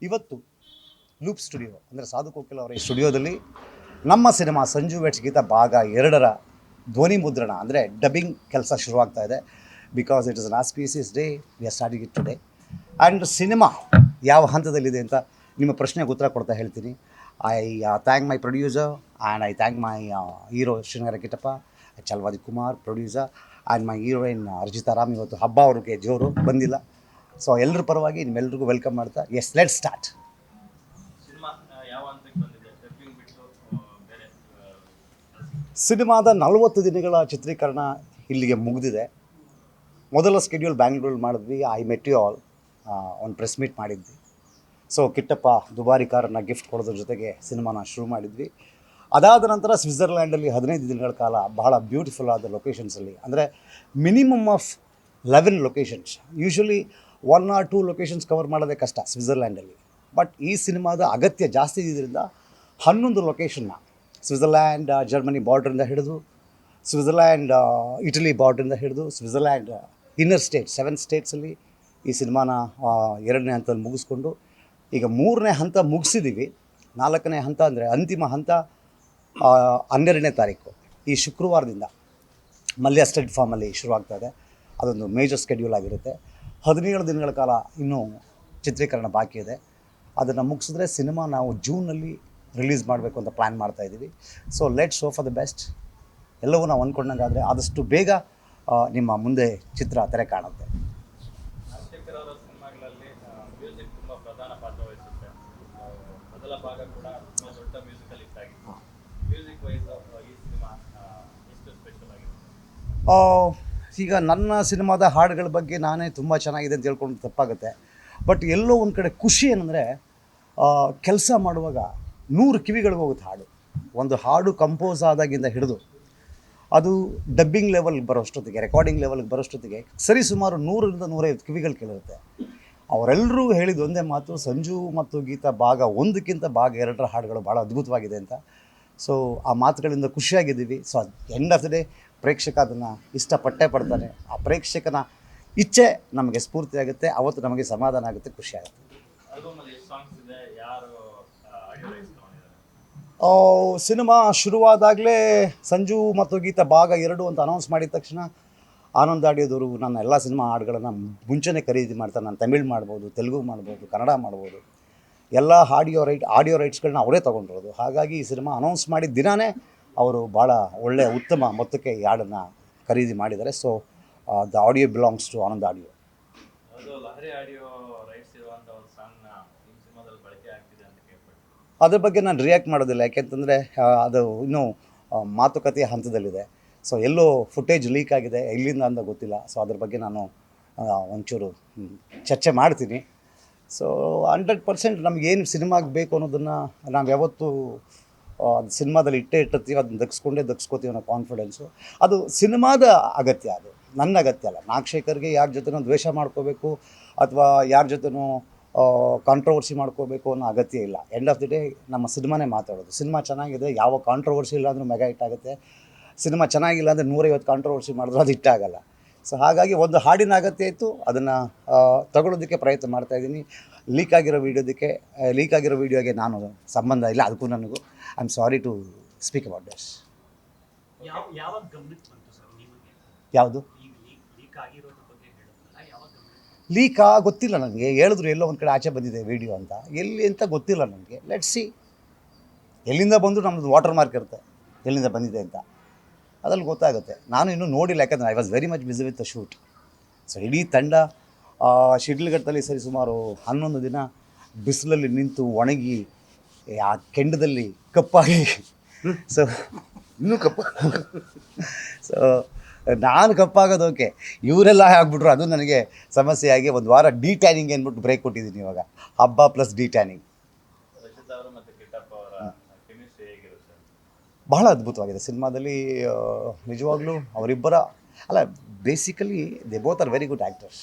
ಇವತ್ತು loop studio ಅಂದರೆ ಸಾಧು ಕೋಕಿಲ ಅವರ ಈ ಸ್ಟುಡಿಯೋದಲ್ಲಿ ನಮ್ಮ ಸಿನಿಮಾ ಸಂಜು ವೆಟ್ಸ್ ಗೀತ ಭಾಗ 2ರ ಧ್ವನಿ ಮುದ್ರಣ ಅಂದರೆ ಡಬ್ಬಿಂಗ್ ಕೆಲಸ ಶುರುವಾಗ್ತಾ ಇದೆ. Because it is an auspicious day, we are starting it today. And cinema ಯಾವ ಹಂತದಲ್ಲಿದೆ ಅಂತ ನಿಮ್ಮ ಪ್ರಶ್ನೆಗೆ ಉತ್ತರ ಕೊಡ್ತಾ ಹೇಳ್ತೀನಿ. I thank my producer and I thank my hero Srinagara Kittappa, Chalwadi Kumar producer, and my heroine Arjita Ram. ಇವತ್ತು ಹಬ್ಬ, ಅವ್ರಿಗೆ ಜೋರು ಬಂದಿಲ್ಲ. ಸೊ ಎಲ್ಲರ ಪರವಾಗಿ ನಿಮ್ಮೆಲ್ಲರಿಗೂ ವೆಲ್ಕಮ್ ಮಾಡ್ತಾ, ಎಸ್ ಲೆಟ್ ಸ್ಟಾರ್ಟ್. ಸಿನಿಮಾದ 40 ದಿನಗಳ ಚಿತ್ರೀಕರಣ ಇಲ್ಲಿಗೆ ಮುಗಿದಿದೆ. ಮೊದಲ ಸ್ಕೆಡ್ಯೂಲ್ ಬ್ಯಾಂಗ್ಳೂರಲ್ಲಿ ಮಾಡಿದ್ವಿ. ಐ ಮೆಟ್ ಯು ಆಲ್, ಒಂದು ಪ್ರೆಸ್ ಮೀಟ್ ಮಾಡಿದ್ವಿ. ಸೊ ಕಿಟ್ಟಪ್ಪ ದುಬಾರಿ ಕಾರನ್ನು ಗಿಫ್ಟ್ ಕೊಡೋದ್ರ ಜೊತೆಗೆ ಸಿನಿಮಾನ ಶುರು ಮಾಡಿದ್ವಿ. ಅದಾದ ನಂತರ ಸ್ವಿಟ್ಜರ್ಲ್ಯಾಂಡಲ್ಲಿ 15 ದಿನಗಳ ಕಾಲ ಬಹಳ ಬ್ಯೂಟಿಫುಲ್ ಆದ ಲೊಕೇಶನ್ಸಲ್ಲಿ, ಅಂದರೆ minimum of 11 locations. Usually 1 or 2 locations cover ಮಾಡೋದೇ ಕಷ್ಟ ಸ್ವಿಟ್ಜರ್ಲ್ಯಾಂಡಲ್ಲಿ. ಬಟ್ ಈ ಸಿನಿಮಾದ ಅಗತ್ಯ ಜಾಸ್ತಿ ಇದ್ದಿದ್ದರಿಂದ 11 ಲೊಕೇಶನ್ನ ಸ್ವಿಟ್ಜರ್ಲ್ಯಾಂಡ್ ಜರ್ಮನಿ ಬಾರ್ಡ್ರಿಂದ ಹಿಡಿದು, ಸ್ವಿಟ್ಜರ್ಲ್ಯಾಂಡ್ ಇಟಲಿ ಬಾರ್ಡ್ರಿಂದ ಹಿಡಿದು, ಸ್ವಿಟ್ಜರ್ಲ್ಯಾಂಡ್ ಇನ್ನರ್ ಸ್ಟೇಟ್ಸ್ 7 ಸ್ಟೇಟ್ಸಲ್ಲಿ ಈ ಸಿನಿಮಾನ 2ನೇ ಹಂತದಲ್ಲಿ ಮುಗಿಸ್ಕೊಂಡು ಈಗ 3ನೇ ಹಂತ ಮುಗಿಸಿದ್ದೀವಿ. 4ನೇ ಹಂತ ಅಂದರೆ ಅಂತಿಮ ಹಂತ 12ನೇ ತಾರೀಕು ಈ ಶುಕ್ರವಾರದಿಂದ ಮಲ್ಯ ಸ್ಟಡ್ ಫಾರ್ಮಲ್ಲಿ ಶುರುವಾಗ್ತಾಯಿದೆ. ಅದೊಂದು ಮೇಜರ್ ಸ್ಕೆಡ್ಯೂಲ್ ಆಗಿರುತ್ತೆ. 17 ದಿನಗಳ ಕಾಲ ಇನ್ನೂ ಚಿತ್ರೀಕರಣ ಬಾಕಿ ಇದೆ. ಅದನ್ನು ಮುಗಿಸಿದ್ರೆ ಸಿನಿಮಾ ನಾವು ಜೂನಲ್ಲಿ ರಿಲೀಸ್ ಮಾಡಬೇಕು ಅಂತ ಪ್ಲ್ಯಾನ್ ಮಾಡ್ತಾಯಿದ್ದೀವಿ. So let's hope for the best. ಎಲ್ಲವೂ ನಾವು ಅಂದ್ಕೊಂಡಂಗಾದರೆ ಆದಷ್ಟು ಬೇಗ ನಿಮ್ಮ ಮುಂದೆ ಚಿತ್ರ ತೆರೆ ಕಾಣುತ್ತೆ. ಈಗ ನನ್ನ ಸಿನಿಮಾದ ಹಾಡುಗಳ ಬಗ್ಗೆ ನಾನೇ ತುಂಬ ಚೆನ್ನಾಗಿದೆ ಅಂತ ಹೇಳ್ಕೊಂಡು ತಪ್ಪಾಗುತ್ತೆ. ಬಟ್ ಎಲ್ಲೋ ಒಂದು ಕಡೆ ಖುಷಿ ಏನಂದರೆ, ಕೆಲಸ ಮಾಡುವಾಗ 100 ಕಿವಿಗಳಿಗೆ ಹೋಗುತ್ತೆ ಹಾಡು. ಒಂದು ಹಾಡು ಕಂಪೋಸ್ ಆದಾಗಿಂದ ಹಿಡಿದು ಅದು ಡಬ್ಬಿಂಗ್ ಲೆವೆಲ್ಗೆ ಬರೋಷ್ಟೊತ್ತಿಗೆ, ರೆಕಾರ್ಡಿಂಗ್ ಲೆವೆಲ್ಗೆ ಬರೋಷ್ಟೊತ್ತಿಗೆ ಸರಿ ಸುಮಾರು 100ರಿಂದ 150 ಕಿವಿಗಳು ಕೇಳಿರುತ್ತೆ. ಅವರೆಲ್ಲರೂ ಹೇಳಿದ ಒಂದೇ ಮಾತು, ಸಂಜು ಮತ್ತು ಗೀತಾ ಭಾಗ 1ಕ್ಕಿಂತ ಭಾಗ 2ರ ಹಾಡುಗಳು ಭಾಳ ಅದ್ಭುತವಾಗಿದೆ ಅಂತ. ಸೊ ಆ ಮಾತುಗಳಿಂದ ಖುಷಿಯಾಗಿದ್ದೀವಿ. So end of the day ಪ್ರೇಕ್ಷಕ ಅದನ್ನು ಇಷ್ಟಪಟ್ಟೇ ಪಡ್ತಾನೆ. ಆ ಪ್ರೇಕ್ಷಕನ ಇಚ್ಛೆ ನಮಗೆ ಸ್ಫೂರ್ತಿ ಆಗುತ್ತೆ, ಅವತ್ತು ನಮಗೆ ಸಮಾಧಾನ ಆಗುತ್ತೆ, ಖುಷಿ ಆಗುತ್ತೆ. ಸಿನಿಮಾ ಶುರುವಾದಾಗಲೇ ಸಂಜು ಮತ್ತು ಗೀತಾ ಭಾಗ 2 ಅಂತ ಅನೌನ್ಸ್ ಮಾಡಿದ ತಕ್ಷಣ ಆನಂದ್ ಆಡಿಯೋದವರು ನನ್ನ ಎಲ್ಲ ಸಿನಿಮಾ ಹಾಡುಗಳನ್ನು ಮುಂಚೆನೇ ಖರೀದಿ ಮಾಡ್ತಾರೆ. ನಾನು ತಮಿಳ್ ಮಾಡ್ಬೋದು, ತೆಲುಗು ಮಾಡ್ಬೋದು, ಕನ್ನಡ ಮಾಡ್ಬೋದು, ಎಲ್ಲ ಆಡಿಯೋ ರೈಟ್ಸ್ಗಳನ್ನ ಅವರೇ ತೊಗೊಂಡಿರೋದು. ಹಾಗಾಗಿ ಈ ಸಿನಿಮಾ ಅನೌನ್ಸ್ ಮಾಡಿದ ದಿನವೇ ಅವರು ಭಾಳ ಒಳ್ಳೆಯ ಉತ್ತಮ ಮೊತ್ತಕ್ಕೆ ಈ ಹಾಡನ್ನು ಖರೀದಿ ಮಾಡಿದ್ದಾರೆ. So the audio belongs to Anand audio. ಅದ್ರ ಬಗ್ಗೆ ನಾನು ರಿಯಾಕ್ಟ್ ಮಾಡೋದಿಲ್ಲ, ಯಾಕೆಂತಂದರೆ ಅದು ಇನ್ನೂ ಮಾತುಕತೆಯ ಹಂತದಲ್ಲಿದೆ. ಸೊ ಎಲ್ಲೋ ಫುಟೇಜ್ ಲೀಕ್ ಆಗಿದೆ, ಎಲ್ಲಿಂದ ಅಂತ ಗೊತ್ತಿಲ್ಲ. ಸೊ ಅದ್ರ ಬಗ್ಗೆ ನಾನು ಒಂಚೂರು ಚರ್ಚೆ ಮಾಡ್ತೀನಿ. ಸೊ 100% ನಮಗೇನು ಸಿನಿಮಾಗೆ ಬೇಕು ಅನ್ನೋದನ್ನು ನಾವು ಯಾವತ್ತೂ ಅದು ಸಿನಿಮಾದಲ್ಲಿ ಇಟ್ಟಿರ್ತೀವಿ, ಅದನ್ನ ದಕ್ಸ್ಕೋತೀವಿ ಅನ್ನೋ ಕಾನ್ಫಿಡೆನ್ಸು. ಅದು ಸಿನಿಮಾದ ಅಗತ್ಯ, ಅದು ನನ್ನ ಅಗತ್ಯ ಅಲ್ಲ. ನಾಗಶೇಖರ್ಗೆ ಯಾರ ಜೊತೆನೂ ದ್ವೇಷ ಮಾಡ್ಕೋಬೇಕು ಅಥವಾ ಯಾರ ಜೊತೆನೂ ಕಾಂಟ್ರವರ್ಸಿ ಮಾಡ್ಕೋಬೇಕು ಅನ್ನೋ ಅಗತ್ಯ ಇಲ್ಲ. ಎಂಡ್ ಆಫ್ ದಿ ಡೇ ನಮ್ಮ ಸಿನಿಮಾನೇ ಮಾತಾಡೋದು. ಸಿನಿಮಾ ಚೆನ್ನಾಗಿದೆ, ಯಾವ ಕಾಂಟ್ರವರ್ಸಿ ಇಲ್ಲ ಅಂದರೂ ಮೆಗಾ ಹಿಟ್ ಆಗುತ್ತೆ. ಸಿನಿಮಾ ಚೆನ್ನಾಗಿಲ್ಲ ಅಂದರೆ 150 ಕಾಂಟ್ರವರ್ಸಿ ಮಾಡಿದ್ರು ಅದು ಹಿಟ್ಟಾಗಲ್ಲ. ಸೊ ಹಾಗಾಗಿ ಒಂದು ಹಾಡಿನ ಅಗತ್ಯ ಇತ್ತು, ಅದನ್ನು ತಗೊಳ್ಳೋದಕ್ಕೆ ಪ್ರಯತ್ನ ಮಾಡ್ತಾಯಿದ್ದೀನಿ. ಲೀಕ್ ಆಗಿರೋ ವೀಡಿಯೋಗೆ ನಾನು ಸಂಬಂಧ ಇಲ್ಲ, ಅದಕ್ಕೂ ನನಗೂ. I am sorry to speak about this. ಯಾವುದು ಲೀಕಾ ಗೊತ್ತಿಲ್ಲ ನನಗೆ. ಹೇಳಿದ್ರು ಎಲ್ಲೋ ಒಂದು ಕಡೆ ಆಚೆ ಬಂದಿದೆ ವೀಡಿಯೋ ಅಂತ, ಎಲ್ಲಿ ಅಂತ ಗೊತ್ತಿಲ್ಲ ನನಗೆ. Let's see. ಎಲ್ಲಿಂದ ಬಂದರೂ ನಮ್ಮದು ವಾಟರ್ ಮಾರ್ಕ್ ಇರುತ್ತೆ, ಎಲ್ಲಿಂದ ಬಂದಿದೆ ಅಂತ ಅದ್ರಲ್ಲಿ ಗೊತ್ತಾಗುತ್ತೆ. ನಾನು ಇನ್ನೂ ನೋಡಿಲ್ಲ, ಯಾಕಂದರೆ I was very much busy with the shoot. So ಇಡೀ ತಂಡ ಶಿಡ್ಲಘಟ್ಟದಲ್ಲಿ ಸರಿ ಸುಮಾರು 11 ದಿನ ಬಿಸಿಲಲ್ಲಿ ನಿಂತು ಒಣಗಿ ಆ ಕೆಂಡದಲ್ಲಿ ಕಪ್ಪಾಗಿ, ಸೊ ಇನ್ನೂ ಸೊ ನಾನು ಕಪ್ಪಾಗೋದು ಓಕೆ, ಇವರೆಲ್ಲ ಆಗ್ಬಿಟ್ರು, ಅದು ನನಗೆ ಸಮಸ್ಯೆಯಾಗಿ 1 ವಾರ ಡಿಟ್ಯಾನಿಂಗ್ ಅಂದ್ಬಿಟ್ಟು ಬ್ರೇಕ್ ಕೊಟ್ಟಿದ್ದೀನಿ ಇವಾಗ. ಹಬ್ಬ ಪ್ಲಸ್ ಡಿಟ್ಯಾನಿಂಗ್. ಬಹಳ ಅದ್ಭುತವಾಗಿದೆ ಸಿನಿಮಾದಲ್ಲಿ. ನಿಜವಾಗ್ಲೂ ಅವರಿಬ್ಬರ ಅಲ್ಲ, basically they both are very good actors.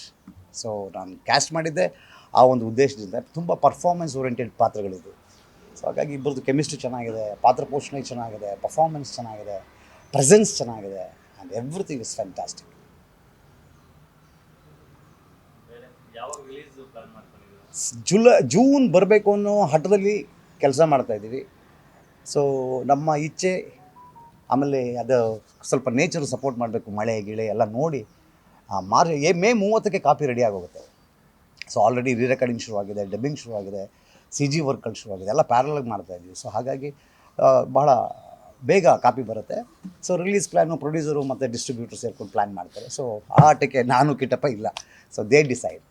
So ನಾನು ಕ್ಯಾಸ್ಟ್ ಮಾಡಿದ್ದೆ ಆ ಒಂದು ಉದ್ದೇಶದಿಂದ. ತುಂಬ ಪರ್ಫಾರ್ಮೆನ್ಸ್ ಓರಿಯೆಂಟೆಡ್ ಪಾತ್ರಗಳಿದ್ದು. ಸೊ ಹಾಗಾಗಿ ಇಬ್ಬರದ್ದು ಕೆಮಿಸ್ಟ್ರಿ ಚೆನ್ನಾಗಿದೆ, ಪಾತ್ರ ಪೋಷಣೆ ಚೆನ್ನಾಗಿದೆ, ಪರ್ಫಾರ್ಮೆನ್ಸ್ ಚೆನ್ನಾಗಿದೆ, ಪ್ರೆಸೆನ್ಸ್ ಚೆನ್ನಾಗಿದೆ, and everything is fantastic. June ಬರಬೇಕು ಅನ್ನೋ ಹಠದಲ್ಲಿ ಕೆಲಸ ಮಾಡ್ತಾಯಿದ್ದೀವಿ. ಸೊ ನಮ್ಮ ಇಚ್ಛೆ, ಆಮೇಲೆ ಅದು ಸ್ವಲ್ಪ ನೇಚರು ಸಪೋರ್ಟ್ ಮಾಡಬೇಕು, ಮಳೆ ಗಿಳೆ ಎಲ್ಲ ನೋಡಿ ಮೇ 30ಕ್ಕೆ ಕಾಪಿ ರೆಡಿ ಆಗೋಗುತ್ತೆ. ಸೊ ಆಲ್ರೆಡಿ ರೀ ರೆಕಾರ್ಡಿಂಗ್ ಶುರುವಾಗಿದೆ, ಡಬ್ಬಿಂಗ್ ಶುರುವಾಗಿದೆ, CG ವರ್ಕ್ಗಳು ಶುರುವಾಗಿದೆ, ಎಲ್ಲ ಪ್ಯಾರಲಾಗಿ ಮಾಡ್ತಾಯಿದ್ದೀವಿ. ಸೊ ಹಾಗಾಗಿ ಬಹಳ ಬೇಗ ಕಾಪಿ ಬರುತ್ತೆ. ಸೊ ರಿಲೀಸ್ ಪ್ಲ್ಯಾನು ಪ್ರೊಡ್ಯೂಸರು ಮತ್ತು ಡಿಸ್ಟ್ರಿಬ್ಯೂಟರ್ ಸೇರ್ಕೊಂಡು ಪ್ಲ್ಯಾನ್ ಮಾಡ್ತಾರೆ. ಸೊ ಆ ಆಟಕ್ಕೆ ನಾನು ಕಿಟ್ಟಪ್ಪ ಇಲ್ಲ. So they decide.